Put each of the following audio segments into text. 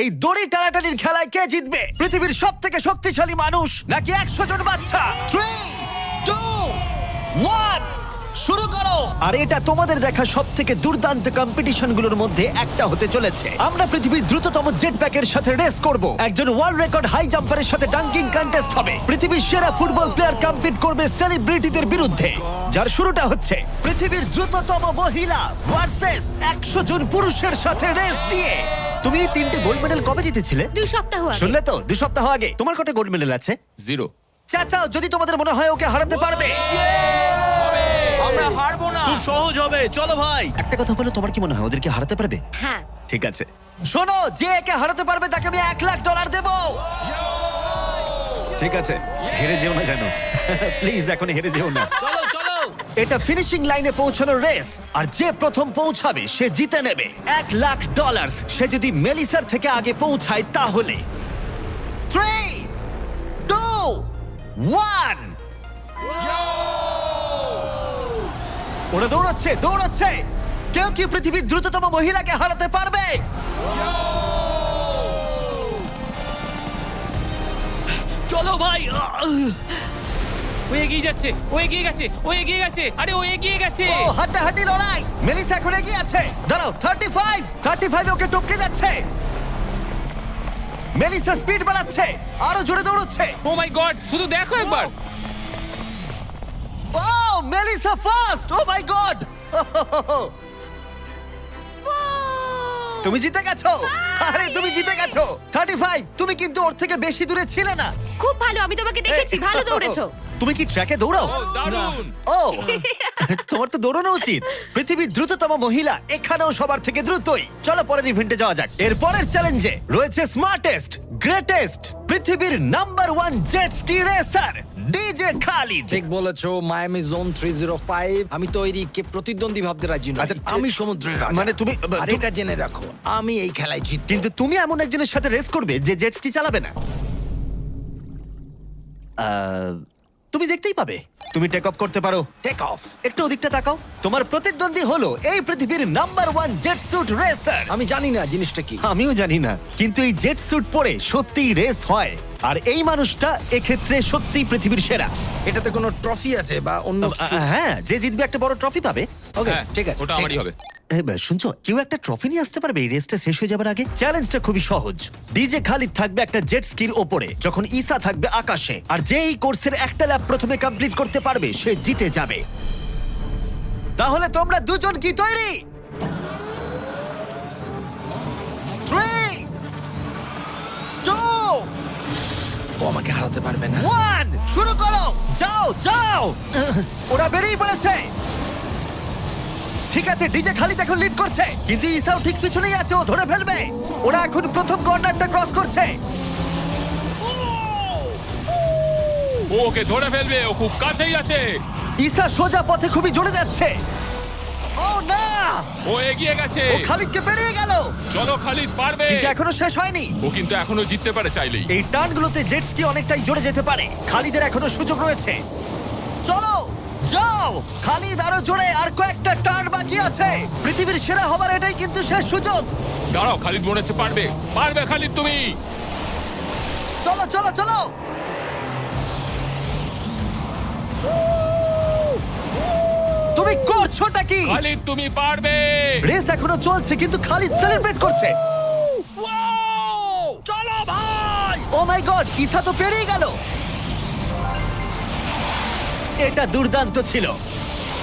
এই দড়ি টানাটানির খেলায় কে জিতবে? পৃথিবীর সব থেকে শক্তিশালী মানুষ নাকি 100 জন বাচ্চা? 3, 2, 1 শুরু করো। আর এটা তোমাদের দেখা সব থেকে দুর্দান্ত কম্পিটিশন গুলোর মধ্যে একটা হতে চলেছে। আমরা পৃথিবীর দ্রুততম জেট প্যাকের সাথে রেস করব। একজন ওয়ার্ল্ড রেকর্ড হাই জাম্পারের সাথে ডাঙ্কিং কন্টেস্ট হবে। পৃথিবীর সেরা ফুটবল প্লেয়ার কম্পিট করবে সেলিব্রিটিদের বিরুদ্ধে। যার শুরুটা হচ্ছে পৃথিবীর দ্রুততম মহিলা ভার্সেস 100 জন পুরুষের সাথে রেস দিয়ে। তুমি এই 3টে গোল্ড মেডেল কবে জিতেছিলে? 2 সপ্তাহ আগে। শুনলে তো, 2 সপ্তাহ আগে। তোমার কটা গোল্ড মেডেল আছে? 0। চাচাও, যদি তোমাদের মনে হয় ওকে হারাতে পারবে। আমরা হারবো না। খুব সহজ হবে, চলো ভাই। একটা কথা বলো, তোমার কি মনে হয় ওদেরকে হারাতে পারবে? হ্যাঁ। ঠিক আছে, শোনো, যে একে হারাতে পারবে তাকে আমি $1,00,000 দেব। ঠিক আছে, হেরে যেও না জানো। প্লিজ এখন হেরে যেও না। চলো চলো। এটা ফিনিশিং লাইনে পৌঁছানোর রেস, আর যে প্রথম পৌঁছাবে সে জিতে নেবে $1,00,000। সে যদি মেলিসার থেকে আগে পৌঁছায় তাহলে 3, 2, 1 ওরা দৌড়াচ্ছে দৌড়াচ্ছে। কেউ কি পৃথিবীর দ্রুততম মহিলাকে হারাতে পারবে? চলো ভাই। ও এগিয়ে যাচ্ছে, ও এগিয়ে গেছে, ও এগিয়ে গেছে। আরে ও এগিয়ে গেছে। ও হাড্ডাহাড্ডি লড়াই। মেলিসা এখন এগিয়ে আছে। দাঁড়াও, 35 ওকে টপকে যাচ্ছে। মেলিসা স্পিড বাড়াচ্ছে, আরো জোরে দৌড়চ্ছে। ও মাই গড, শুধু দেখো একবার। Oh Melissa first. O my god, তুমি জিতে গেছো। আরে তুমি জিতে গেছো। 35, তুমি কিন্তু ওর থেকে বেশি দূরে ছিলে না। খুব ভালো, আমি তোমাকে দেখেছি, ভালো দৌড়েছো। তুমি কি ট্র্যাকে দৌড়াও? ও দারুণ। ও তোমার তো দৌড়ানো উচিত। পৃথিবীর দ্রুততম মহিলা এখানেও সবার থেকে দ্রুতই। চলো পরের ইভেন্টে যাওয়া যাক। এর পরের চ্যালেঞ্জে রয়েছে স্মার্টেস্ট, গ্রেটেস্ট, পৃথিবীর number 1 jet ski racer DJ Khalid. ঠিক বলেছো, মায়ামি জোন 305। আমি তৈরি, কে প্রতিদ্বন্দ্বী ভাবতে রাজি নয়। আচ্ছা, আমি সমুদ্রের রাজা। মানে তুমি আর এটা জেনে রাখো, আমি এই খেলায় জিতবো। কিন্তু তুমি এমন একজনের সাথে রেস করবে যে জেট স্কি চালাবে না। তুমি দেখতেই পাবে। তুমি টেক অফ করতে পারো। Take off. একটু ওদিকটা তাকাও। তোমার প্রতিদ্বন্দ্বী হলো এই পৃথিবীর নাম্বার 1 জেট স্যুট রেসার। আমি জানি না জিনিসটা কি। আমিও জানি না, কিন্তু এই জেট স্যুট পরে সত্যিই রেস হয়। আর এই মানুষটা এক্ষেত্রে সত্যিই পৃথিবীর সেরা। এটাতে কোনো ট্রফি আছে বা অন্য কিছু? হ্যাঁ, যে জিতবে একটা বড় ট্রফি পাবে। ওকে, হ্যাঁ, ঠিক আছে, ওটা ঠিক আমারই আছে। হবে। শুনছো, কেউ একটা ট্রফি নিয়ে আসতে পারবে এই রেসটা শেষ হয়ে যাবার আগে? চ্যালেঞ্জটা খুবই সহজ। ডিজে খালিদ থাকবে একটা জেট স্কির ওপরে, যখন ঈসা থাকবে আকাশে। আর যে এই কোর্সের একটা ল্যাপ প্রথমে কমপ্লিট করতে পারবে সে জিতে যাবে। তাহলে তোমরা দুজন কি তৈরি? 3, 2, ও আমাকে হারাতে পারবে না। 1 শুরু করো। যাও যাও। ওরা বেরিয়ে পড়েছে। ঠিক আছে, ডিজে খালিদ এখন লিড করছে, কিন্তু ইসাও ঠিক পিছনেই আছে। ও ধরে ফেলবে। ওরা এখন প্রথম কর্নারটা ক্রস করছে। ও ওকে ধরে ফেলবে, ও খুব কাছেই আছে। ইসা সোজা পথে খুবই জোরে যাচ্ছে। ও না, ও এগিয়ে গেছে। ও খালিদকে পেরিয়ে গেল। চলো খালিদ, পারবে। কিন্তু এখনো শেষ হয়নি। ও কিন্তু এখনো জিততে পারে চাইলেই। এই টার্নগুলোতে জেট স্কি অনেকটাই জোরে যেতে পারে। খালিদের এখনো সুযোগ রয়েছে। চলো যাও খালিদ, আরো জোরে। আর কয়েকটা টার্ন বাকি আছে। পৃথিবীর সেরা হবার এটাই কিন্তু শেষ সুযোগ। দাঁড়াও, খালিদ মনে হচ্ছে পারবে। পারবে খালিদ তুমি। চলো চলো চলো। তুমি করছোটা কি? খালিদ তুমি পারবে। রেস এখনো চলছে, কিন্তু খালিদ সেলিব্রেট করছে। চলো ভাই। ও মাই গড, ইসা তো পেরিয়ে গেল। এটা দুর্দান্ত ছিল।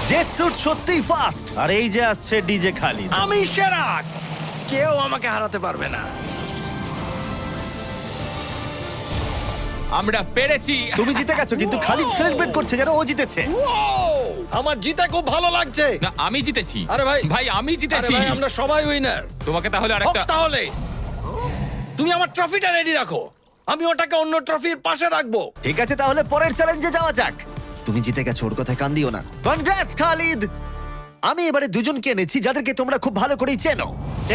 জেট স্যুট সত্যিই ফাস্ট। আর এই যে আসছে ডিজে খালিদ। আমি সেরা, কেউ আমাকে হারাতে পারবে না। আমরা পেরেছি। তুমি জিতে গেছো, কিন্তু খালিদ সেলিব্রেট করছে যেন ও জিতেছে। আমার জিতে খুব ভালো লাগছে। না, আমি জিতেছি। আরে ভাই, ভাই আমি আরে জিতেছি। ভাই, আমরা সবাই উইনার। তোমাকে তাহলে আরেকটা। তাহলে তুমি আমার ট্রফিটা রেডি রাখো, আমি ওটাকে অন্য ট্রফির পাশে রাখবো। ঠিক আছে, তাহলে পরের চ্যালেঞ্জে যাওয়া যাক। তুমি জিতে গেছো, ওর কথায় কান দিও না। কনগ্রাটস খালিদ। আমি এবারে দুজনকে এনেছি যাদেরকে তোমরা খুব ভালো করেই চেনো।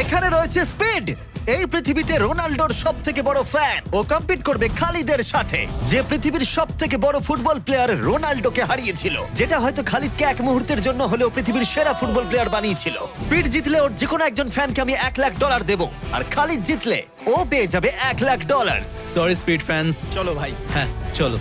এখানে রয়েছে স্পিড, এই পৃথিবীতে রোনাল্ডোর সব থেকে বড় ফ্যান ও কম্পিট করবে খালিদের সাথে, যে পৃথিবীর সব থেকে বড় ফুটবল প্লেয়ার রোনাল্ডোকে হারিয়েছিল, যেটা হয়তো খালিদকে এক মুহূর্তের জন্য হলেও পৃথিবীর সেরা ফুটবল প্লেয়ার বানিয়েছিল। স্পিড জিতলে ওর যে কোনো একজন ফ্যানকে আমি $1,00,000 দেবো, আর খালিদ জিতলে ও পেয়ে যাবে $1,00,000। সরি স্পিড ফ্যান্স, চলো ভাই। হ্যাঁ চলো।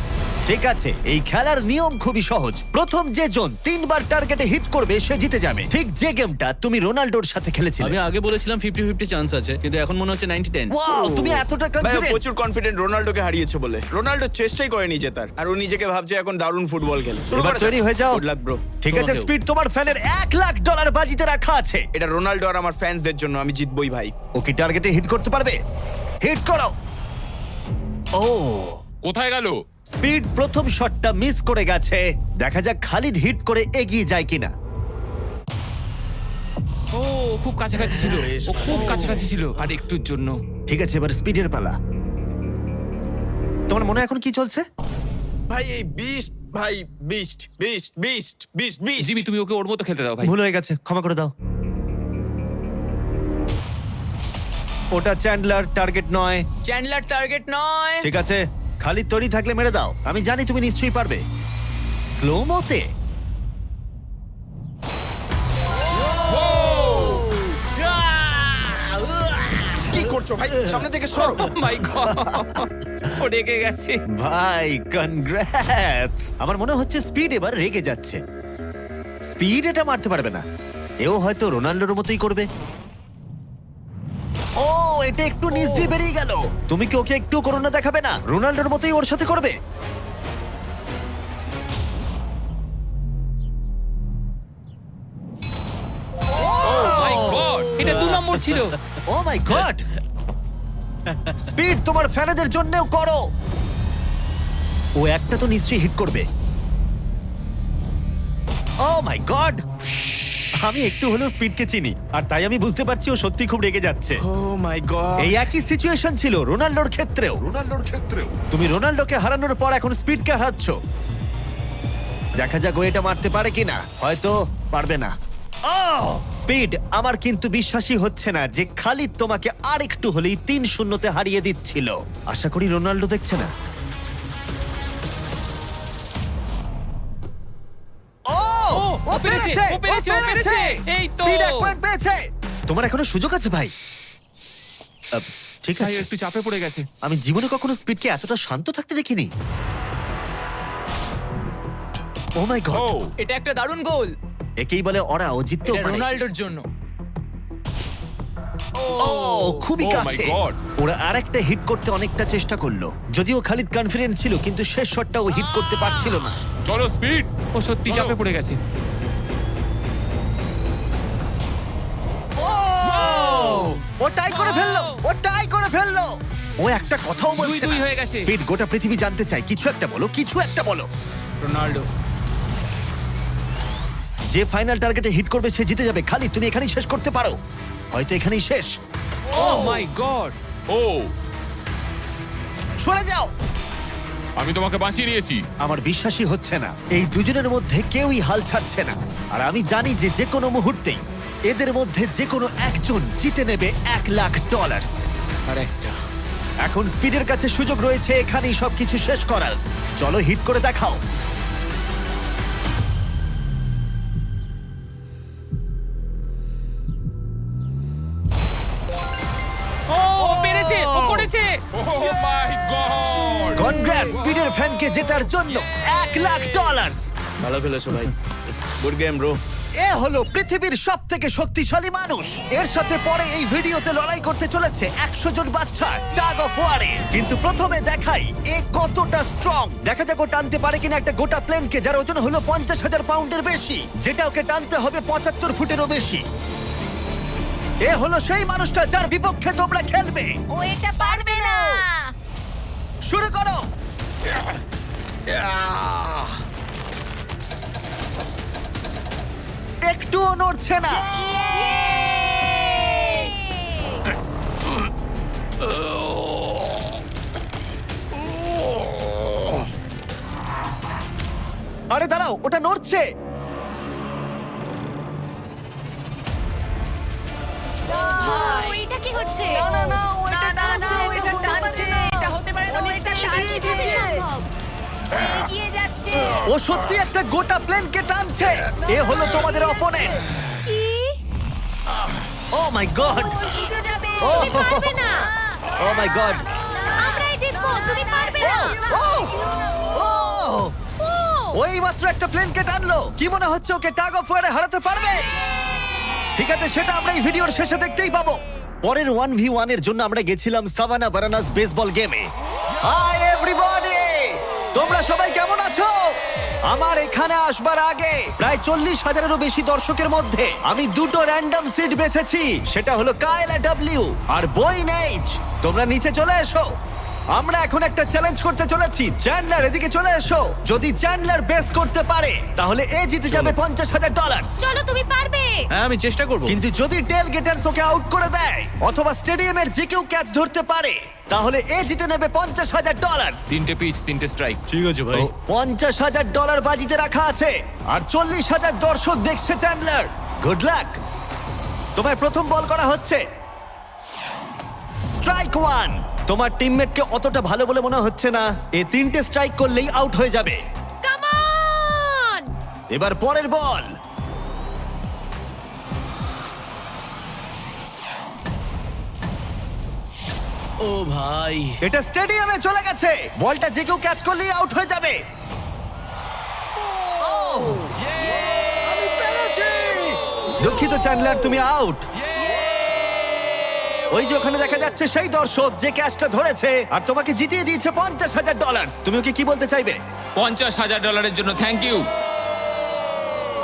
ঠিক আছে, এই খেলার নিয়ম খুবই সহজ। প্রথম যে জন 3 বার টার্গেটে হিট করবে সে জিতে যাবে, ঠিক যে গেমটা তুমি রোনাল্ডোর সাথে খেলেছিলে। আমি আগে বলেছিলাম 50-50 চান্স আছে, কিন্তু এখন মনে হচ্ছে 90-10। ওয়াও, তুমি এতটা ভাই ও কনফিডেন্ট! প্রচুর কনফিডেন্ট রোনাল্ডোকে হারিয়েছে বলে। রোনাল্ডো চেষ্টাই করেনি জেতার, আর ও নিজেকে ভাবছে এখন দারুণ ফুটবল খেলে। শুরু এবার করা তৈরি যাক। হয়ে যাও। Good luck, bro। ঠিক আছে তোমাকেও। স্পিড, তোমার ফ্যানের $1,00,000 বাজিতে রাখা আছে। এটা রোনাল্ডো আর আমার ফ্যান্সদের জন্য, আমি জিতবই ভাই। ও কি টার্গেটে হিট করতে পারবে? হিট করো। ও, কোথায় গেল? স্পিড প্রথম শটটা মিস করে গেছে। দেখা যাক খালিদ হিট করে এগিয়ে যায় কিনা। ও খুব কাছাকাছি ছিল, ও খুব কাছাকাছি ছিল, আর একটুর জন্য। ঠিক আছে, এবার স্পিডের পালা। তোমার মনে এখন কি চলছে? ভাই এই বিস্ট, ভাই beast beast beast beast beast. Jimmy তুমি ওকে ওর মতো খেলতে দাও ভাই। ভুল হয়ে গেছে, ক্ষমা করে দাও। ওটা চ্যান্ডলার, টার্গেট নয়। চ্যান্ডলার টার্গেট নয়। ঠিক আছে, খালিদ তৈরি থাকলে মেরে দাও। আমি জানি তুমি নিশ্চয়ই পারবে। স্লো মোতে কি করছো ভাই? সামনে থেকে সরো। ও মাই গড, ও রেগে গেছে। ভাই, কনগ্রাটস! আমার মনে হচ্ছে স্পিড এবার রেগে যাচ্ছে। স্পিড এটা মারতে পারবে না, এও হয়তো রোনাল্ডোর মতোই করবে। ও, এটা একটু নিচ দিয়ে বেরিয়ে গেল। তুমি কি ওকে একটু করোনা দেখাবে না? রোনাল্ডোর মতোই ওর সাথে করবে। মাই গড, এটা 2 নম্বর ছিল। ও মাই গড! স্পিড তোমার ফ্যানেদের জন্যও করো। ও একটা তো নিশ্চয়ই হিট করবে। ও মাই গড! আমি একটু হলেও স্পিডকে চিনি, আর তাই আমি বুঝতে পারছি ও সত্যি খুব রেগে যাচ্ছে। ও মাই গড। এই একই সিচুয়েশন ছিল রোনাল্ডোর ক্ষেত্রেও। তুমি রোনাল্ডোকে হারানোর পর এখন স্পিডকে হারাচ্ছ। দেখা যাক ও এটা মারতে পারে কিনা। হয়তো পারবে না। স্পিড, আমার কিন্তু বিশ্বাসই হচ্ছে না যে খালিদ তোমাকে আর একটু হলেই 3-0-তে হারিয়ে দিচ্ছিল। আশা করি রোনাল্ডো দেখছে না। ও পেরেছে, ও পেরেছে, ও পেরেছে। এই তো। স্পিড 1 পয়েন্ট পেয়েছে। তোমার এখনো সুযোগ আছে ভাই। ঠিক ভাই আছে, একটু চাপে পড়ে গেছে। আমি জীবনে কখনো স্পিডকে এতটা শান্ত থাকতে দেখিনি। ও মাই গড! এটা একটা দারুণ গোল। একেই বলে ওরা ও জিততেও এটা পারে। রোনাল্ডোর জন্য। ও, খুবই Oh my কাছে। God! ওরা আরেকটা হিট করতে অনেকটা চেষ্টা করলো, যদিও খালিদ কনফিডেন্ট ছিল, কিন্তু শেষ শটটা ও হিট করতে পারছিল না। চলো স্পিড। ও সত্যি চাপে পড়ে গেছে। ও টাই করে ফেললো, ও টাই করে ফেললো। ও একটা কথাও বলছে 2-2 না। হয়ে গেছে। স্পিড, গোটা পৃথিবী জানতে চায়, কিছু একটা বলো, কিছু একটা বলো। রোনাল্ডো। যে ফাইনাল টার্গেটে হিট করবে সে জিতে যাবে। খালিদ, তুমি এখানেই শেষ করতে পারো, হয়তো এখানেই শেষ। ও মাই গড। ও, সরে যাও। আমি তোমাকে বাঁচিয়ে নিয়েছি। আমার বিশ্বাসই হচ্ছে না, এই দুজনের মধ্যে কেউই হাল ছাড়ছে না। আর আমি জানি যে যে কোনো মুহূর্তেই এদের মধ্যে যে কোনো একজন জিতে নেবে $1,00,000। আর একটা। এখন স্পিডের কাছে সুযোগ রয়েছে এখানেই সবকিছু শেষ করার। চলো হিট করে দেখাও। ও পেরেছে, ও করেছে। ও মাই গড! কনগ্রাটস স্পিডের ফ্যানকে জেতার জন্য $1,00,000। ভালো খেলেছো ভাই। Good game bro. এ হলো পৃথিবীর সব থেকে শক্তিশালী মানুষ। এর সাথে পরে এই ভিডিওতে লড়াই করতে চলেছে 100 জন বাচ্চা টাগ অফ ওয়ারে। কিন্তু প্রথমে দেখাই এ কতটা স্ট্রং। দেখা যাক ও টানতে পারে কিনা একটা গোটা প্লেনকে, যার ওজন হলো 50,000 পাউন্ডের বেশি, যেটা ওকে টানতে হবে 75 ফুটেরও বেশি। এ হলো সেই মানুষটা যার বিপক্ষে তোমরা খেলবে। ও এটা পারবে না। শুরু করো। একটুও নড়ছে না। আরে দাঁড়াও, ওটা নড়ছে। ও, এটা কি হচ্ছে? না ও সত্যি একটা গোটা প্লেনকে টানছে। এ হলো তোমাদের অপোনেন্ট। কি ও মাই গড, জিতে যাবে ও তুমি পারবে না ও মাই গড, আমরাই জিতবো তুমি পারবে ও না ও ও ও ওই মাত্র একটা প্লেনকে টানলো। কি মনে হচ্ছে ওকে টাগ অফ ওয়ারে হারাতে পারবে? ঠিক আছে, সেটা আমরা এই ভিডিওর শেষে দেখতেই পাবো। পরের 1v1 এর জন্য আমরা গেছিলাম সাভানা বারানাস বেসবল গেমে। হাই এভরিবডি, তোমরা সবাই কেমন আছো? আমার এখানে আসবার আগে প্রায় 40,000-এরও বেশি দর্শকের মধ্যে আমি দুটো র্যান্ডম সিট বেছেছি। সেটা হলো কায়লা ডব্লিউ আর বয়েন এইচ। তোমরা নিচে চলে এসো। আমরা এখন একটা চ্যালেঞ্জ করতে চলেছি। চ্যান্ডলার, এদিকে চলে এসো। যদি চ্যান্ডলার বেস করতে পারে তাহলে এ জিতে যাবে $50,000। চলো তুমি পারবে হ্যাঁ আমি চেষ্টা করব। কিন্তু যদি টেল গেটার্স ওকে আউট করে দেয় অথবা স্টেডিয়ামের যে কেউ ক্যাচ ধরতে পারে তাহলে এ জিতে নেবে $50,000। 3টে পিচ 3টে স্ট্রাইক। ঠিক আছে ভাই। $50,000 বাজিতে রাখা আছে আর 40,000 দর্শক দেখছে। Chandler, good luck. তোমায় প্রথম বল করা হচ্ছে। স্ট্রাইক 1। তোমার টিমমেটকে অতটা ভালো বলে মনে হচ্ছে না। এ 3টে স্ট্রাইক করলেই আউট হয়ে যাবে। কাম অন এবার পরের বল। ও ভাই, এটা স্টেডিয়ামে চলে গেছে। বলটা যে কেউ ক্যাচ করলেই আউট হয়ে যাবে। ও দুঃখিত চ্যান্ডলার, তুমি আউট। ওই যে ওখানে দেখা যাচ্ছে সেই দর্শক যে ক্যাচটা ধরেছে আর তোমাকে জিতিয়ে দিয়েছে $50,000। তুমি ওকে কি বলতে চাইবে? $50,000 জন্য থ্যাংক ইউ।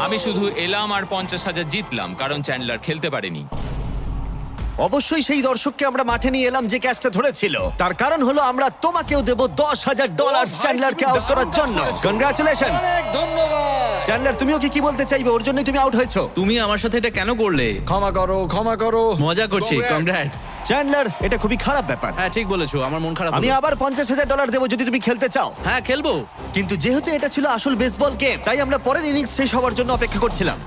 আমি শুধু এলাম আর 50,000 জিতলাম কারণ চ্যান্ডলার খেলতে পারেনি। অবশ্যই সেই দর্শককে আমরা মাঠে নিয়ে এলাম যে ক্যাচটা ধরেছিল। তার কারণ হলো আমরা তোমাকেও দেব $10,000 চ্যান্ডলারকে আউট করার জন্য। কনগ্রাচুলেশনস। চ্যান্ডলার, তুমি ওকে কি বলতে চাইবে? ওর জন্যই তুমি আউট হয়েছো। তুমি আমার সাথে এটা কেন করলে? ক্ষমা করো, ক্ষমা করো। মজা করছি, কংগ্রাটস। চ্যান্ডলার, এটা খুবই খারাপ ব্যাপার। হ্যাঁ ঠিক বলেছো, আমার মন খারাপ আমি হলো। আবার $50,000 দেবো যদি তুমি খেলতে চাও। হ্যাঁ খেলবো। কিন্তু যেহেতু এটা ছিল আসল বেসবল গেম তাই আমরা পরের ইনিংস শেষ হওয়ার জন্য অপেক্ষা করছিলাম।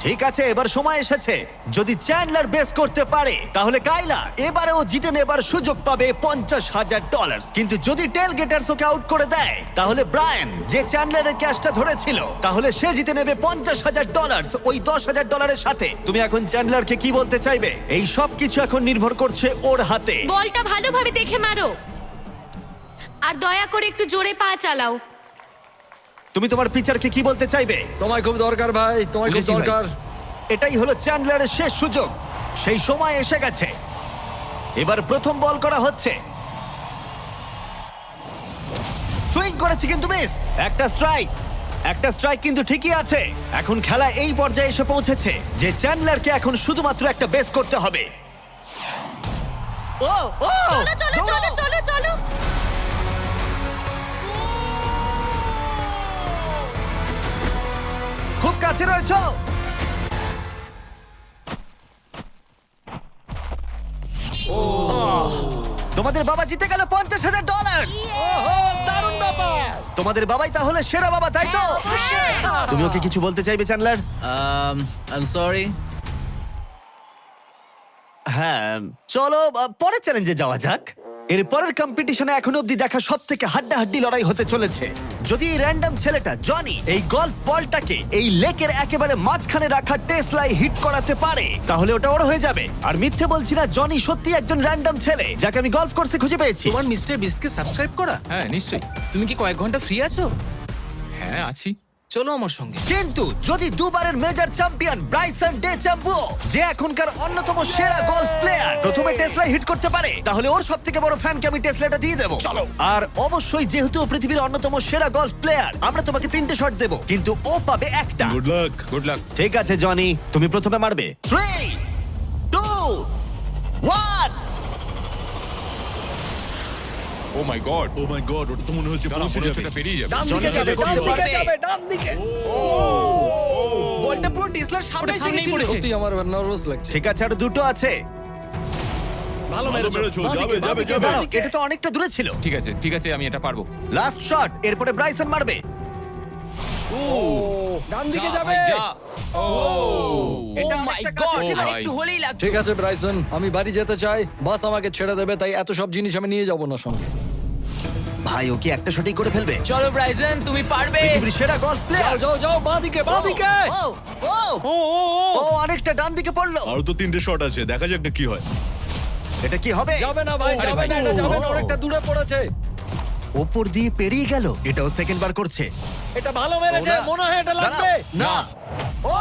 ঠিক আছে, এবার সময় এসেছে। যদি চ্যান্ডলার বেস করতে পারে তাহলে কাইলা এবারেও জিতে নেবার সুযোগ পাবে $50,000। কিন্তু যদি টেল গেটার্স ওকে আউট করে দেয় তাহলে ব্রায়ান, যে চ্যান্ডলারের ক্যাচটা ধরেছিল, তাহলে সে জিতে নেবে $50,000 ওই $10,000-এর সাথে। তুমি এখন চ্যান্ডলারকে কি বলতে চাইবে? এই সব কিছু এখন নির্ভর করছে ওর হাতে। বলটা ভালোভাবে দেখে মারো আর দয়া করে একটু জোরে পা চালাও। তুমি তোমার পিচারকে কি বলতে চাইবে? তোমায় খুব দরকার ভাই, তোমায় খুব বুঝেছি ভাই। দরকার। এটাই হলো চ্যান্ডলারের শেষ সুযোগ। সেই সময় এসে গেছে। এবার প্রথম বল করা হচ্ছে। সুইং করেছে কিন্তু মিস। একটা স্ট্রাইক কিন্তু ঠিকই আছে। এখন খেলা এই পর্যায়ে এসে পৌঁছেছে যে চ্যান্ডলারকে এখন শুধুমাত্র একটা বেস করতে হবে। ও ও চলো চলো দৌড়াও। চলো চলো চলো খুব কাছে রয়েছো। তোমাদের বাবা জিতে গেল $50,000। দারুণ ব্যাপার। তোমাদের বাবাই তাহলে সেরা বাবা, তাই তো? তুমি ওকে কিছু বলতে চাইবে চ্যান্ডলার? I am sorry. হ্যাঁ, চলো পরের চ্যালেঞ্জে যাওয়া যাক। এর পরের কম্পিটিশনে এখনো অব্দি দেখা সবথেকে হাড্ডাহাড্ডি লড়াই হতে চলেছে। যদি এই র্যান্ডম ছেলেটা জনি এই গলফ বলটাকে এই লেকের একেবারে মাঝখানে রাখা টেসলাই হিট করাতে পারে তাহলে ওটা ওর হয়ে যাবে। আর মিথ্যে বলছি না, জনি সত্যি একজন র্যান্ডম ছেলে যাকে আমি গলফ কোর্সে খুঁজে পেয়েছি। তোমার মিস্টার বিস্টকে সাবস্ক্রাইব করা? হ্যাঁ নিশ্চয়ই। তুমি কি কয়েক ঘন্টা ফ্রি আছো? হ্যাঁ আছি। চলো আমার সঙ্গে। কিন্তু যদি দুবারের major champion Bryson DeChambeau, যে এখনকার অন্যতম সেরা গলফ প্লেয়ার, প্রথমে টেসলা হিট করতে পারে তাহলে ওর সবথেকে বড় ফ্যানকে আমি টেসলাটা দিয়ে দেবো। আর অবশ্যই যেহেতু ও পৃথিবীর অন্যতম সেরা গলফ প্লেয়ার, আমরা তোমাকে 3টে শট দেবো কিন্তু ও পাবে একটা। Good luck. Good luck. ঠিক আছে জনি, তুমি প্রথমে মারবে। 3, 2, 1। ও my God. O my god, ওটা তো মনে হচ্ছে পৌঁছে যাবে। এটা পেরিয়ে যাবে। ডান জনি দিকে যাবে, করতে ডান দিকে পারবে। যাবে, ডান দিকে। বলটা পুরো টেসলার সামনে ওটা এসে সামনেই গেছিল। পড়েছে। সত্যি আমার নার্ভাস লাগছে। ঠিক আছে, আর দুটো আছে। ভালো মেরেছো। বাঁ যাবে, দিকে, বাঁ যাবে, দিকে, যাবে। বাঁ দাঁড়াও, দিকে। এটা তো অনেকটা দূরে ছিল। ঠিক আছে আমি এটা পারবো। লাস্ট শট, এরপরে ব্রাইসন মারবে। ডান দিকে যা যাবে। ভাই, যা। ও এটা Oh my অনেকটা God, কাছে ছিল। ভাই। একটু হলেই লাগতো। ঠিক আছে ব্রাইসন, আমি বাড়ি যেতে চাই। বাস আমাকে ছেড়ে দেবে, তাই এত সব জিনিস আমি নিয়ে যাব না সঙ্গে। ভাই ও কি একটা শটই করে ফেলবে? চলো ব্রাইসন, তুমি পারবে। পৃথিবীর সেরা গলফ প্লেয়ার। যাও যাও বাঁদিকে বাঁদিকে ও ও ও ও ও ও অনেকটা ডান দিকে পড়লো। আরো তো 3টে শট আছে, দেখা যাক না কি হয়। এটা কি হবে? যাবে না ভাই, আরে যাবে ভাই। না, এটা যাবে না, ও। অনেকটা দূরে পড়েছে। ওপর দিয়ে পেরিয়ে গেল। এটাও সেকেন্ড বার করছে। এটা ভালো মেরেছে, ওরা- মনে হয় এটা লাগবে। দাঁড়াও, না ও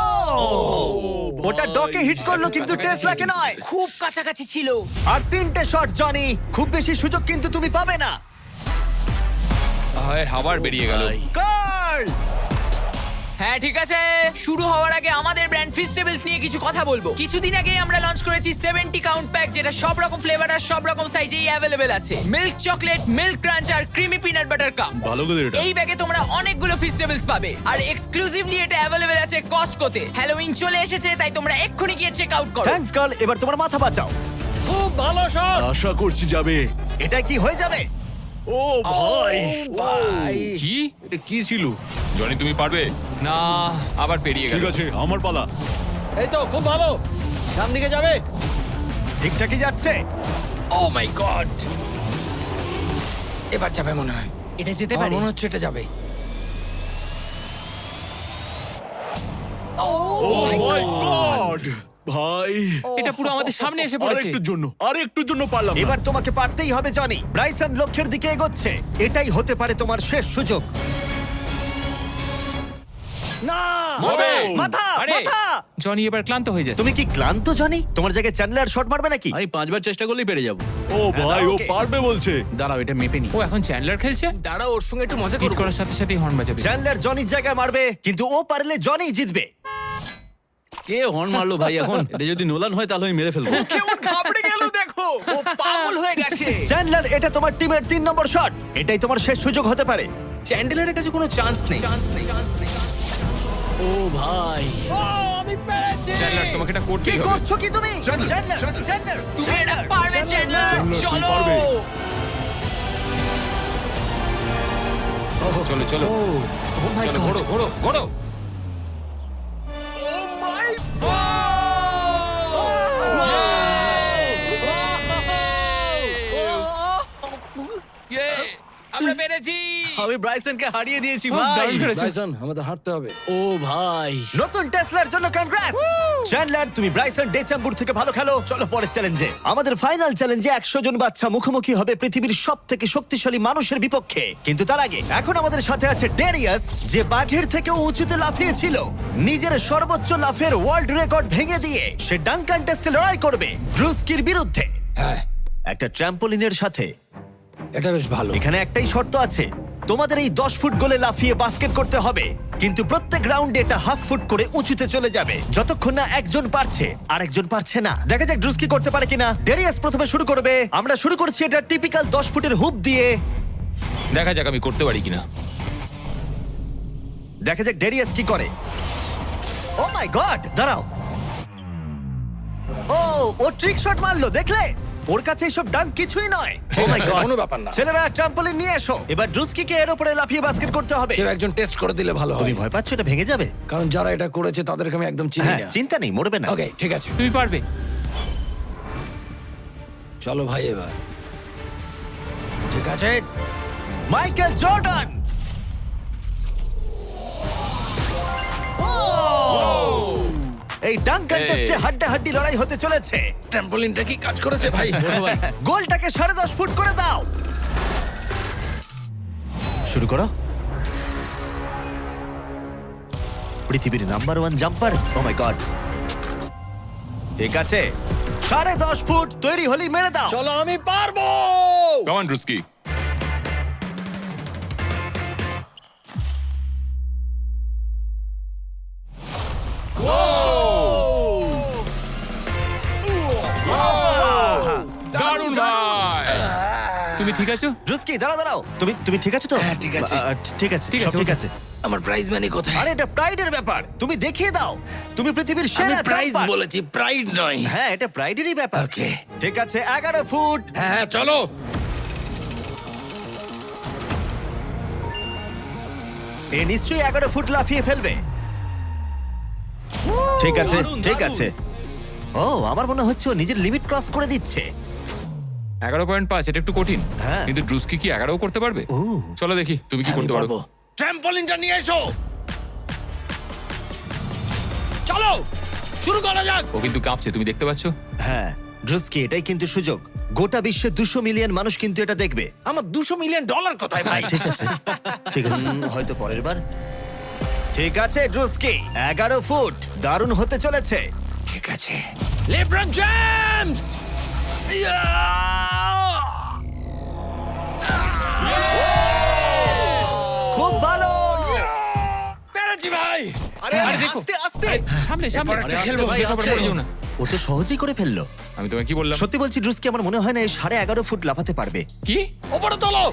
ওটা ডকে হিট করলো কিন্তু টেসলাকে নয়। খুব কাছাকাছি ছিল। আর 3টে শট জনি, খুব বেশি সুযোগ কিন্তু তুমি পাবে না। হায়, আবার বেরিয়ে গেল। কার্ল হ্যাঁ ঠিক আছে, শুরু হওয়ার আগে আমাদের ব্র্যান্ড ফিস্টেবলস নিয়ে কিছু কথা বলবো। কিছুদিন আগে আমরা লঞ্চ করেছি 70 কাউন্ট প্যাক, যেটা সব রকম ফ্লেভার আর সব রকম সাইজেই অ্যাভেলেবেল আছে। মিল্ক চকলেট, মিল্ক ক্রাঞ্চ আর ক্রিমি পিনাট বাটার কাপ। ভালো করে এটা। এই ব্যাগে তোমরা অনেকগুলো ফিস্টেবলস পাবে আর এক্সক্লুসিভলি এটা অ্যাভেলেবেল আছে কস্টকোতে। হ্যালোউইন চলে এসেছে, তাই তোমরা এক্ষুনি গিয়ে চেক আউট করো। থ্যাঙ্কস কার্ল, এবার তোমার মাথা বাঁচাও। খুব ভালো শট। আশা করছি যাবে। এটা কি হয়ে যাবে? ও ভাই, ভাই কি? এটা কি ছিল? জনি তুমি পারবে না, আবার পেরিয়ে গেল। ঠিক আছে, আমার পালা। এই তো খুব ভালো, ডান দিকে যাবে। ঠিকঠাকই যাচ্ছে। ও মাই গড, এবার যাবে মনে হয়। এটা যেতে আমার পারে। মনে হচ্ছে এটা যাবে। ও মাই গড ভাই, এটা পুরো আমাদের সামনে এসে পড়েছে। আরেকটুর জন্য পারলাম না। এবার তোমাকে পারতেই হবে জনি। ব্রাইসন লক্ষ্যের দিকে এগোচ্ছে। এটাই হতে পারে তোমার শেষ সুযোগ। না মাথা ও! মাথা আরে মাথা। জনি এবার ক্লান্ত হয়ে যাচ্ছে। তুমি কি ক্লান্ত জনি? তোমার জায়গায় চ্যান্ডলার শট মারবে নাকি? আমি 5বার চেষ্টা করলেই পেরে যাব। ও ভাই, ভাই, ও ওকে। পারবে বলছে। দাঁড়াও, এটা মেপে নি। ও এখন চ্যান্ডলার খেলছে। দাঁড়া, ওর সঙ্গে একটু মজা হিট করবো। করার সাথে সাথেই হর্ন বাজাবে। চ্যান্ডলার জনির জায়গায় মারবে, কিন্তু ও পারলে জনি জিতবে। কে হর্ন মারলো ভাই এখন? এটা যদি নোলান হয় তাহলে আমি মেরে ফেলবো। কেমন ঘাবড়ে গেল দেখো, ও পাগল হয়ে গেছে। চ্যান্ডলার, এটা তোমার টিমের 3 নম্বর শট। এটাই তোমার শেষ সুযোগ হতে পারে। চ্যান্ডেলারের কাছে কোনো চান্স নেই। ও ভাই, ও, আমি পেরেছি। চ্যান্ডলার তোমাকে এটা কি করতেই হবে। করছো কি তুমি? চ্যান্ডলার চ্যান্ডলার তুমি এটা পারবে চ্যান্ডলার, চলো। চলো চলো ও মাই চলো, গড। ঘোড়ো ঘোড়ো ঘোড়ো। ইয়ে, আমরা পেরেছি। আমি ব্রাইসনকে হারিয়ে দিয়েছি খুব ভাই। দারুণ করেছো। ব্রাইসন, আমাদের হাঁটতে হবে। ও ভাই, নতুন টেসলার জন্য কনগ্রাটস। চ্যান্ডলার, তুমি ব্রাইসন ডেচাম্বুর থেকে ভালো খেলো। চলো পরের চ্যালেঞ্জে। আমাদের ফাইনাল চ্যালেঞ্জে 100 জন বাচ্চা মুখোমুখি হবে পৃথিবীর সবথেকে শক্তিশালী মানুষের বিপক্ষে। কিন্তু তার আগে এখন আমাদের সাথে আছে ডেরিয়াস, যে বাঘের থেকেও উঁচুতে লাফিয়েছিল। নিজের সর্বোচ্চ লাফের ওয়ার্ল্ড রেকর্ড ভেঙে দিয়ে সে ডাঙ্কান টেস্টে লড়াই করবে ড্রুস্কির বিরুদ্ধে। হ্যাঁ, একটা ট্র্যাম্পোলিনের সাথে। এটা বেশ ভালো। এখানে একটাই শর্ত আছে, তোমাদের এই 10 ফুট গোলে লাফিয়ে বাস্কেট করতে হবে, কিন্তু প্রত্যেক রাউন্ডে এটা হাফ ফুট করে উঁচুতে চলে যাবে যতক্ষণ না একজন পারছে আর একজন পারছে না। দেখা যাক ড্রুস্কি করতে পারে কিনা। ডেরিয়াস প্রথমে শুরু করবে। আমরা শুরু করছি এটা টিপিক্যাল 10 ফুটের হুপ দিয়ে। দেখা যাক আমি করতে পারি কিনা। দেখা যাক ডেরিয়াস কি করে। ও মাই গড, দাঁড়াও। ও ট্রিক শট মারলো, দেখলে? ওর কাছে এসব ডাঙ্ক কিছুই নয়। ও মাই গড, কোনো ব্যাপার না। ছেলেরা ট্রাম্পলিন নিয়ে এসো। এবার ড্রুস্কিকে এর উপরে লাফিয়ে বাস্কেট করতে হবে। কেউ একজন টেস্ট করে দিলে ভালো তুমি হয়, ভয় পাচ্ছ এটা ভেঙে যাবে? কারণ যারা এটা করেছে তাদেরকে আমি একদম চিনি হ্যাঁ, না। চিন্তা নেই, মরবে না। ওকে, ঠিক আছে, তুমি পারবে। চলো ভাই এবার। ঠিক আছে, মাইকেল জর্ডান। এই ডাঙ্ক কন্টেস্টে হাড্ডাহাড্ডি লড়াই হতে চলেছে। ট্র্যাম্পোলিনটা কি কাজ করেছে ভাই? গোলটাকে 10.5 ফুট করে দাও। শুরু করো। পৃথিবীর number 1 jumper. O my god, ঠিক আছে, 10.5 ফুট তৈরি হলেই মেরে দাও। চলো, আমি পারবো। Come on Druski. দারুণ ভাই। তুমি ঠিক আছো? ড্রুস্কি, দাঁড়াও দাঁড়াও, তুমি ঠিক আছো তো? হ্যাঁ, ঠিক আছে। ঠিক আছে, ঠিক সব আছে, ঠিক ওকে। আছে। আমার প্রাইজ মানি কোথায়? আরে এটা প্রাইডের ব্যাপার, তুমি দেখিয়ে দাও। তুমি পৃথিবীর আমি সেরা প্রাইজ জাম্পার। বলেছি, প্রাইড নয়। হ্যাঁ, এটা প্রাইডেরই ব্যাপার। ওকে। ঠিক আছে, 11 ফুট। হ্যাঁ, চলো। এ নিশ্চয়ই 11 ফুট লাফিয়ে ফেলবে। ঠিক আছে, দারুণ, ঠিক দারুণ। আছে। ও, আমার মনে হচ্ছে ও নিজের লিমিট ক্রস করে দিচ্ছে। 11.5, এটা একটু কঠিন। হ্যাঁ। কিন্তু ড্রুস্কি কি 11 করতে পারবে? চলো দেখি তুমি কি করতে পারো। ট্র্যাম্পলিনটা নিয়ে এসো। চলো শুরু করা যাক। ও কিন্তু কাঁপছে, তুমি দেখতে পাচ্ছ? হ্যাঁ ড্রুস্কি, এটাই কিন্তু সুযোগ। গোটা বিশ্বে 200 মিলিয়ন মানুষ কিন্তু এটা দেখবে। আমার $200 মিলিয়ন কোথায় ভাই? ঠিক আছে ঠিক আছে, হয়তো পরের বার। ঠিক আছে ড্রুস্কি, 11 ফুট, দারুণ হতে চলেছে। ঠিক আছে লেব্রন জেমস। খুব ভালো। পেরেছি ভাই। আরে আস্তে আস্তে। সামনে এরপর একটা খেলবো ভাই, এরপর আস্তে। পড়ে যেও না। ও তো সহজেই করে ফেললো। আমি তোমায় কি বললাম? সত্যি বলছি ড্রুস্কি, আমার মনে হয় না এই 11.5 ফুট লাফাতে পারবে। কি? ওপরে তোলো।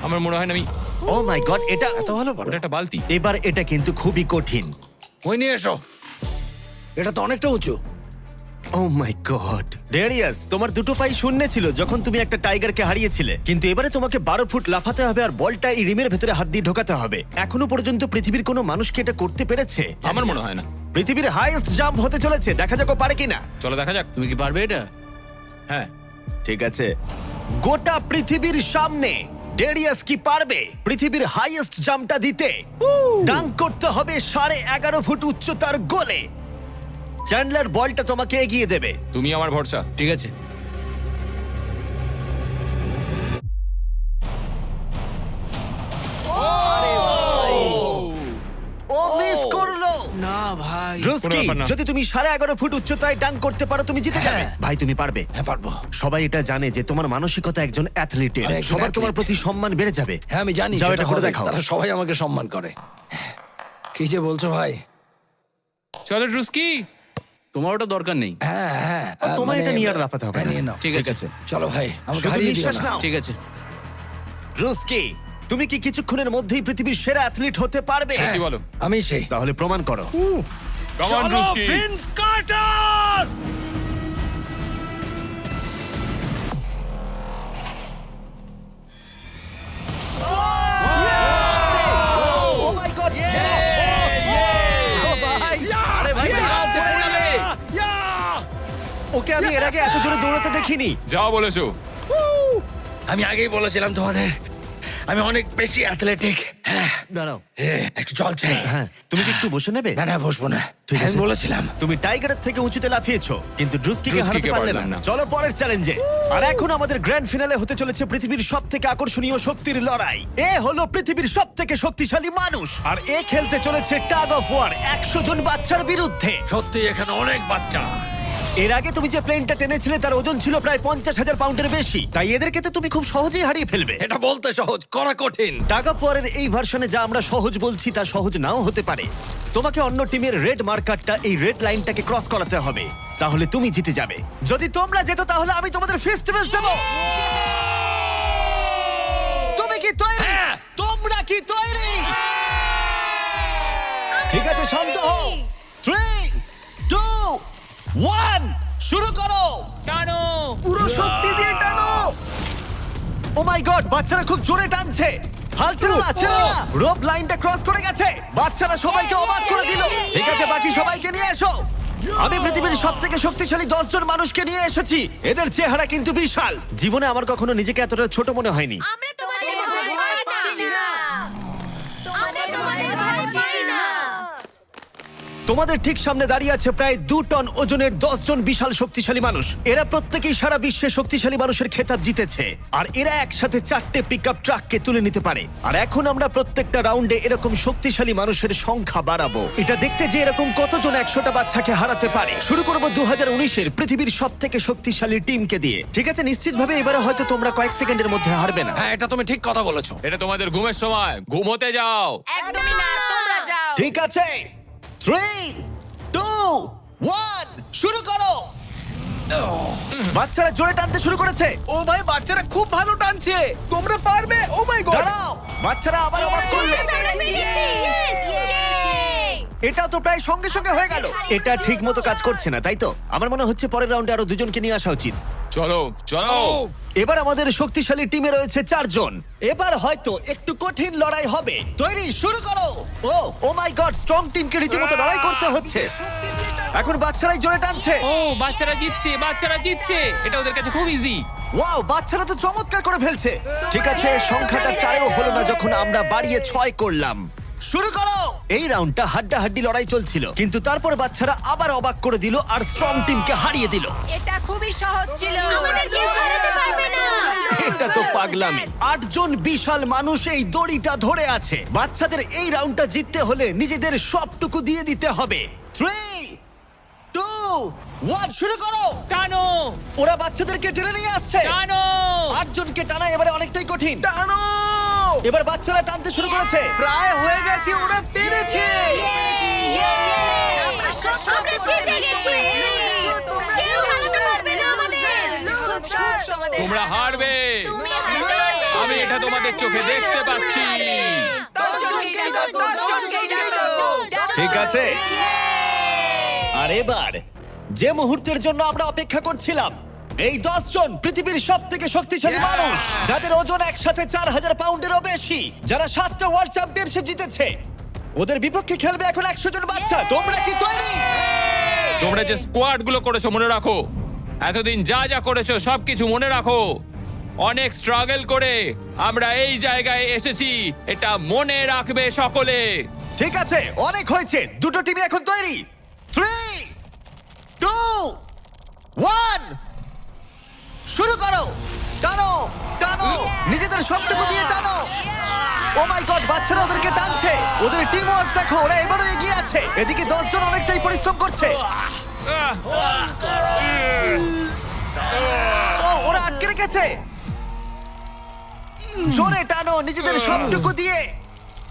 আমার মনে হয় না আমি। ও মাই গড, এটা এত ভালো পারো। ওটা একটা বালতি। এবার এটা কিন্তু খুবই কঠিন। ওই নিয়ে এসো। এটা তো অনেকটা উঁচু। ও মাই গড ডেরিয়াস, তোমার দুটো পাই শূন্য ছিল যখন তুমি একটা টাইগারকে হারিয়েছিলে, কিন্তু এবারে তোমাকে 12 ফুট লাফাতে হবে আর বলটা এই রিমের ভেতরে হাত দিয়ে ঢোকাতে হবে। এখনো পর্যন্ত পৃথিবীর কোনো মানুষকে এটা করতে পেরেছে? আমার মনে হয় না। পৃথিবীর হাইয়েস্ট জাম্প হতে চলেছে, দেখা যাক ও পারে কিনা। চলো দেখা যাক। তুমি কি পারবে এটা? হ্যাঁ। ঠিক আছে, গোটা পৃথিবীর সামনে ডেরিয়াস কি পারবে পৃথিবীর হাইয়েস্ট জাম্পটা দিতে? ডাঙ্ক করতে হবে 11.5 ফুট উচ্চতার গোলে। চ্যান্ডলার বলটা তোমাকে এগিয়ে দেবে। তুমি আমার ভরসা। ঠিক আছে। ও মিস করলো। না ভাই। ড্রুস্কি, কোনো ব্যাপার না। যদি তুমি 11.5 ফুট উচ্চতায় ডাঙ্ক করতে পারো তুমি জিতে যাবে। ভাই তুমি পারবে। হ্যাঁ পারবো। সবাই এটা জানে যে তোমার মানসিকতা একজন অ্যাথলিটের। আমি একজন সবার তোমার athlete। প্রতি সম্মান বেড়ে যাবে। হ্যাঁ আমি জানি। যাও সেটা এটা করে হবে। দেখাও। তারা সবাই আমাকে সম্মান করে। কি যে বলছো ভাই? চলো ড্রুস্কি। তোমার ওটা দরকার নেই। হ্যাঁ হ্যাঁ। তোমায় এটা নিয়ে আর লাফাতে হবে হ্যাঁ, না। নিয়ে নাও। ঠিক আছে। চলো ভাই আমাকে শুধু হারিয়ে দিও নিঃশ্বাস না। নাও। ঠিক আছে। ড্রুস্কি, তুমি কি কিছুক্ষণের মধ্যেই পৃথিবীর সেরা অ্যাথলিট হতে পারবে? হ্যাঁ, কি বলো? আমি সেই। তাহলে প্রমাণ করো। Come on Druski. Vince Carter. Oh my God! Oh ভাই! আরে ভাই আস্তে পড়ালে। ওকে আমি এর আগে এত জোরে দৌড়াতে দেখিনি। যাও বলেছো। আমি আগেই বলেছিলাম তোমাদের আমি অনেক বেশি অ্যাথলেটিক। হ্যাঁ দাঁড়াও। একটু জল চাই। হ্যাঁ, তুমি কি একটু বসে নেবে? না না বসবো না। ঠিক হ্যাঁ, আছে। আমি বলেছিলাম। তুমি টাইগারের থেকে উঁচুতে লাফিয়েছো, কিন্তু ড্রুস্কিকে হারাতে ড্রুস্কিকে পারলে পারলাম না। না। চলো পরের চ্যালেঞ্জে। আর এখন আমাদের গ্র্যান্ড ফিনালে হতে চলেছে পৃথিবীর সবথেকে আকর্ষণীয় শক্তির লড়াই। এ হলো পৃথিবীর সবথেকে শক্তিশালী মানুষ, আর এ খেলতে চলেছে টাগ অফ ওয়ার 100 জন বাচ্চার বিরুদ্ধে। সত্যি এখানে অনেক বাচ্চা। এর আগে তুমি যে প্লেনটা টেনেছিলে তার ওজন ছিল প্রায় 50,000 পাউন্ডের বেশি, তাই এদেরকে তো তুমি খুব সহজেই হারিয়ে ফেলবে। এটা বলতে সহজ, করা কঠিন। টাগ অফ ওয়ারের এই ভার্সনে যা আমরা সহজ বলছি তা সহজ নাও হতে পারে। তোমাকে অন্য টিমের রেড মার্কারটা এই রেড লাইনটাকে ক্রস করাতে হবে, তাহলে তুমি জিতে যাবে। যদি তোমরা যেত তাহলে আমি তোমাদের ফেস্টিভ্যাল দেব। তুমি কি তৈরি? হ্যাঁ। তোমরা কি তৈরি? ঠিক আছে, শান্ত হও। 3, 2, 1 শুরু করো। টানো। পুরো শক্তি দিয়ে টানো। ও মাই গড, বাচ্চারা খুব জোরে টানছে। হাল ছেড়ো না, ছেড়ো না। রোপ লাইনটা ক্রস করে গেছে। বাচ্চারা সবাইকে অবাক করে দিল। ঠিক আছে, বাকি সবাইকে নিয়ে এসো। আমি পৃথিবীর সবথেকে শক্তিশালী 10 জন মানুষকে নিয়ে এসেছি। এদের চেহারা কিন্তু বিশাল। জীবনে আমার কখনো নিজেকে এতটা ছোট মনে হয়নি। আমরা তোমাদের ভয় পাচ্ছি না। আমরা তোমাদের ভয় পাচ্ছি না। তোমাদের ঠিক সামনে দাঁড়িয়ে আছে প্রায় 2 টন ওজনের 10 জন বিশাল শক্তিশালী মানুষ। এরা প্রত্যেকেই সারা বিশ্বে শক্তিশালী মানুষের খেতাব জিতেছে, আর এরা একসাথে 4টে পিকআপ ট্রাককে তুলে নিতে পারে। আর এখন আমরা প্রত্যেকটা রাউন্ডে এরকম শক্তিশালী মানুষের সংখ্যা বাড়াবো, এটা দেখতে যে এরকম কতজন 100টা বাচ্চাকে হারাতে পারে। শুরু করব 2019-এর পৃথিবীর সবথেকে শক্তিশালী টিমকে দিয়ে। ঠিক আছে, নিশ্চিতভাবে এবারে হয়তো তোমরা কয়েক সেকেন্ডের মধ্যে হারবে না। হ্যাঁ এটা তুমি ঠিক কথা বলেছো। এটা তোমাদের ঘুমের সময়, ঘুমোতে যাও। একদমই না, তোমরা যাও। ঠিক আছে, 3, 2, 1 শুরু করো। বাচ্চারা জোরে টানতে শুরু করেছে। ও ভাই বাচ্চারা খুব ভালো টানছে। তোমরা পারবে। ও মাই গড। দাঁড়াও, বাচ্চারা আবার অবাক করলে। আমরা পেরেছি। Yay! এটা তো প্রায় সঙ্গে সঙ্গে হয়ে গেল। এটা ঠিক মতো কাজ করছে না, তাই তো? আমার মনে হচ্ছে পরের রাউন্ডে আরো 2জনকে নিয়ে আসা উচিত। চলো চলো। এবার আমাদের শক্তিশালী টিমে রয়েছে 4 জন। এবার হয়তো একটু কঠিন লড়াই হবে। তৈরি, শুরু করো। ও মাই গড, স্ট্রং টিমকে রীতিমতো লড়াই করতে হচ্ছে। শক্তি দিয়ে টানো। এখন বাচ্চারাই জোরে টানছে। ও বাচ্চারা জিতছে এটা ওদের কাছে খুব ইজি। ওয়াও, বাচ্চারা তো চমৎকার করে ফেলছে। ঠিক আছে, সংখ্যাটা 4-এও হলো না যখন আমরা বাড়িয়ে 6 করলাম। শুরু করো। এই রাউন্ডটা হাড্ডাহাড্ডি লড়াই চলছিল, কিন্তু তারপর বাচ্চারা আবার অবাক করে দিল আর স্ট্রং টিমকে হারিয়ে দিল। এটা খুবই সহজ ছিল। আমাদের কেউ হারাতে পারবে না। এটা তো পাগলামি। 8 জন বিশাল মানুষ এই দড়িটা ধরে আছে। বাচ্চাদের এই রাউন্ডটা জিততে হলে নিজেদের সবটুকু দিয়ে দিতে হবে। 3, 2, 1 শুরু করো। টানো ওরা বাচ্চাদেরকে টেনে নিয়ে আসছে। টানো 8 জনকে টানা এবারে অনেকটাই কঠিন। টানো! এবার বাচ্চারা টানতে শুরু করেছে। প্রায় হয়ে গেছে, ওরা পেরেছে। আমরা সব জিতে গেছি। কেউ হারাতে পারবে না আমাদের। তোমরা হারবে। তুমি হারবে। আমি এটা তোমাদের চোখে দেখতে পাচ্ছি। ঠিক আছে, আর এবার যে মুহূর্তের জন্য আমরা অপেক্ষা করছিলাম, এই 10 জন পৃথিবীর সব থেকে শক্তিশালী মানুষ, যাদের ওজন একসাথে 4000 পাউন্ডেরও বেশি, যারা 7টা ওয়ার্ল্ড চ্যাম্পিয়নশিপ জিতেছে, ওদের বিপক্ষে খেলবে এখন 100 জন বাচ্চা। তোমরা কি তৈরি? তোমরা যে স্কোয়াড গুলো করেছো মনে রাখো, এতদিন যা যা করেছো সবকিছু মনে রাখো। অনেক স্ট্রাগল করে আমরা এই জায়গায় এসেছি, এটা মনে রাখবে সকলে। ঠিক আছে, অনেক হয়েছে। দুটো টিমই এখন তৈরি। 3, 2, 1 শুরু করো। টানো টানো, নিজেদের সবটুকু দিয়ে টানো। ও মাই গড, বাচ্চারা ওদেরকে টানছে। ওদের টিম ওয়ার্ক দেখো, ওরা এবারও এগিয়ে আছে। এদিকে 10 জন অনেকটাই পরিশ্রম করছে। ও, ওরা আটকে রেখেছে। জোরে টানো নিজেদের সবটুকু দিয়ে।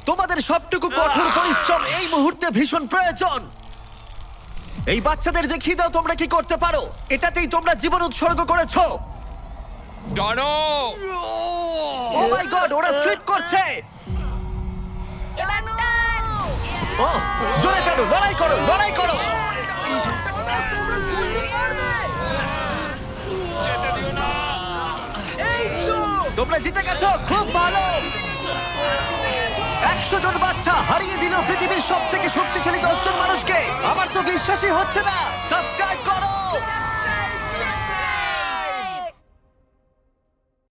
তোমাদের সবটুকু কঠোর পরিশ্রম এই মুহূর্তে ভীষণ প্রয়োজন। এই বাচ্চাদের দেখিয়ে দাও তোমরা কি করতে পারো। এটাতেই তোমরা জীবন উৎসর্গ করেছো। টানো ও মাই গড, ওরা স্লিপ করছে। এবার টান। ও, জোরে টানো, লড়াই করো, লড়াই করো। তোমরা জিতে গেছো, খুব ভালো। 100 জন বাচ্চা হারিয়ে দিল পৃথিবীর সব থেকে শক্তিশালী 10 জন মানুষকে। আমার তো বিশ্বাসই হচ্ছে না। সাবস্ক্রাইব